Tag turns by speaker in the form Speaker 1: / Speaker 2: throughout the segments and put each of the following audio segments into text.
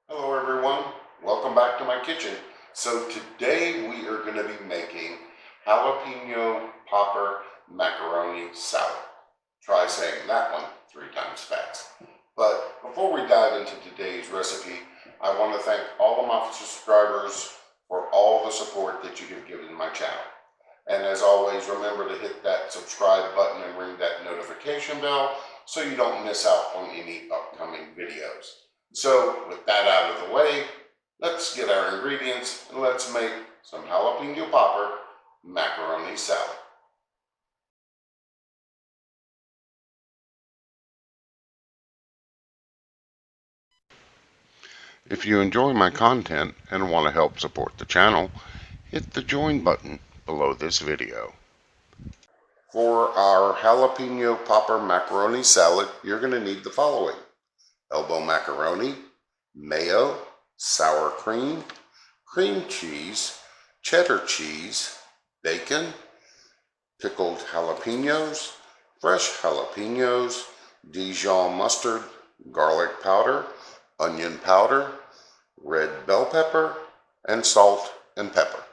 Speaker 1: Hello everyone, welcome back to my kitchen. So today we are going to be making jalapeno popper macaroni salad. Try saying that one 3 times fast. But before we dive into today's recipe, I want to thank all of my subscribers for all the support that you have given my channel. And as always, remember to hit that subscribe button and ring that notification bell so you don't miss out on any upcoming videos. So with that out of the way, let's get our ingredients and let's make some jalapeno popper macaroni salad. If you enjoy my content and want to help support the channel, hit the join button below this video. For our jalapeno popper macaroni salad, you're going to need the following: elbow macaroni, mayo, sour cream, cream cheese, cheddar cheese, bacon, pickled jalapenos, fresh jalapenos, Dijon mustard, garlic powder, onion powder, red bell pepper, and salt and pepper.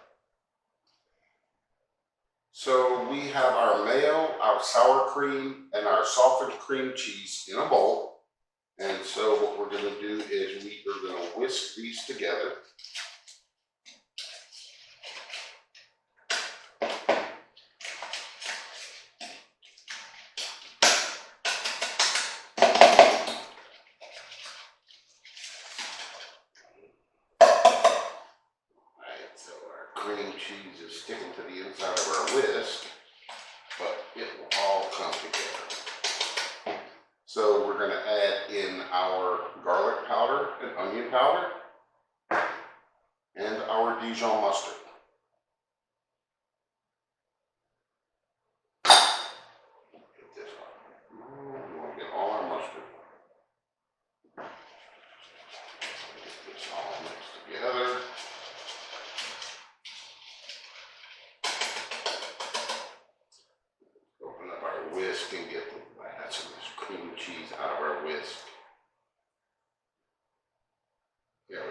Speaker 1: So we have our mayo, our sour cream, and our softened cream cheese in a bowl. And so what we're going to do is we are going to whisk these together. Alright, so our cream cheese is sticking to the inside of our whisk, but it will all come together. So we're going to add in our garlic powder and onion powder and our Dijon mustard. Get this on. We want to get all our mustard. Get this all mixed together. Open up our whisk and get the last of this cream cheese out of our whisk. There we go.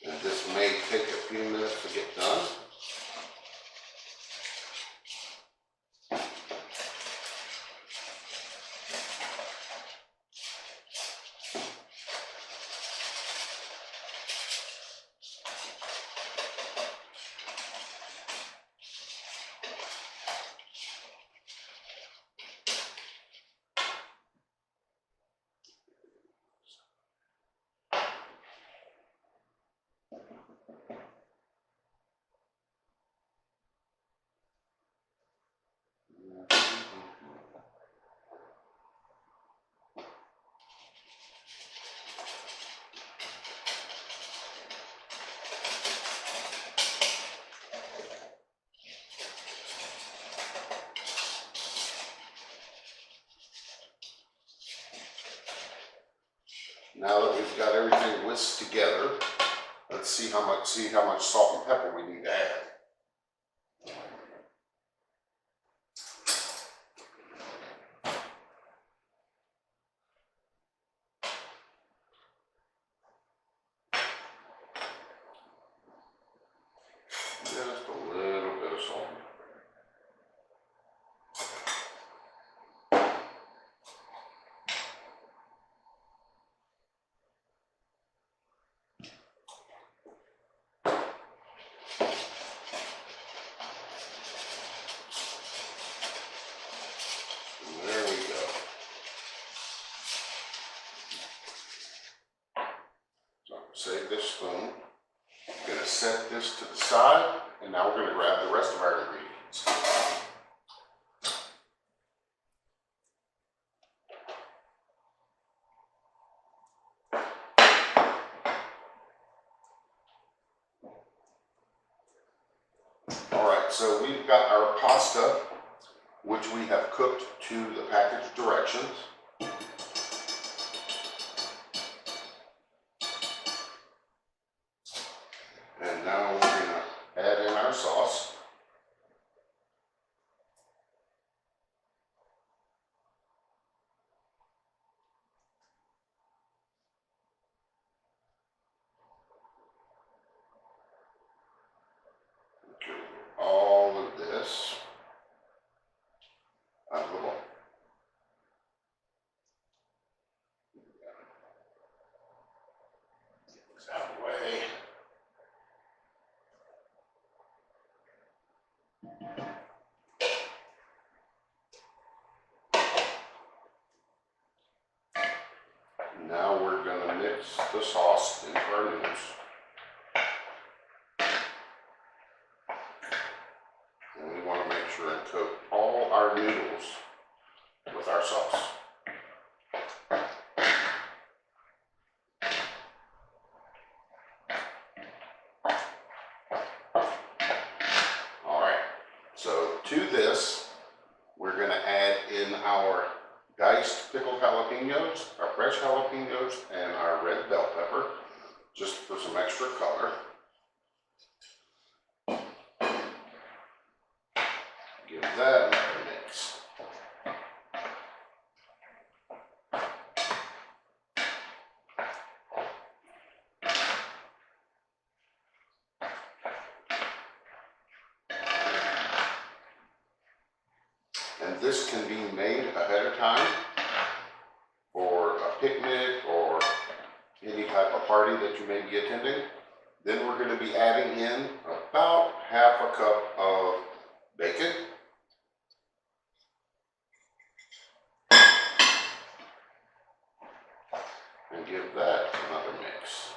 Speaker 1: And this may take a few minutes to get done. Now that we've got everything whisked together, let's see how much salt and pepper we need to add. Just a little bit of salt. There we go. So save this spoon. I'm going to set this to the side, and now we're going to grab the rest of our ingredients. Alright, so we've got our pasta, which we have cooked to the package directions. Now we're going to mix the sauce into our noodles. And we want to make sure and coat all our noodles with our sauce. Alright, so to this, we're going to add in our diced pickled jalapeños, our fresh jalapeños, and our red bell pepper, just for some extra color. Give that another mix. And this can be made ahead of time for a picnic or any type of party that you may be attending. Then we're going to be adding in about half a cup of bacon. And give that another mix.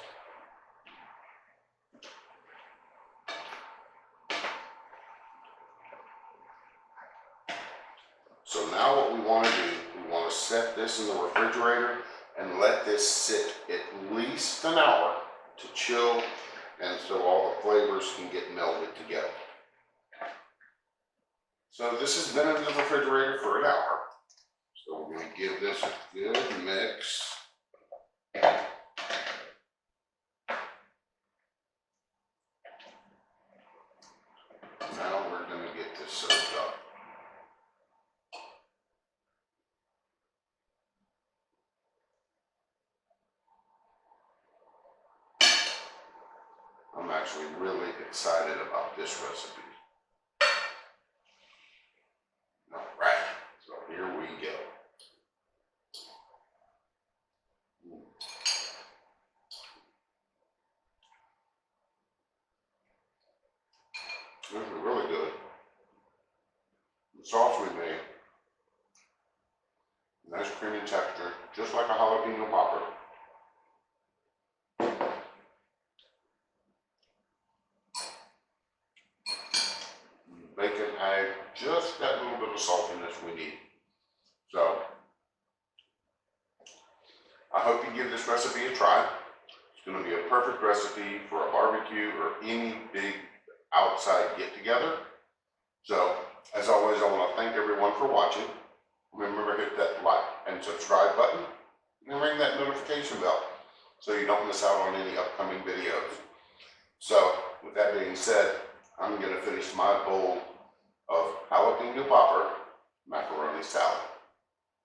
Speaker 1: So now what we want to do, we want to set this in the refrigerator and let this sit at least an hour to chill, and so all the flavors can get melded together. So this has been in the refrigerator for an hour. So we're going to give this a good mix. Now we're going to get this served up. I'm actually really excited about this recipe. All right, so here we go. This is really good. The sauce we made, nice creamy texture, just like a jalapeno popper. Bacon added just that little bit of saltiness we need. So, I hope you give this recipe a try. It's going to be a perfect recipe for a barbecue or any big outside get-together. So, as always, I want to thank everyone for watching. Remember to hit that like and subscribe button and ring that notification bell so you don't miss out on any upcoming videos. So, with that being said, I'm going to finish my bowl of Jalapeño Popper Macaroni Salad.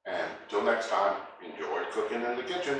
Speaker 1: And until next time, enjoy cooking in the kitchen.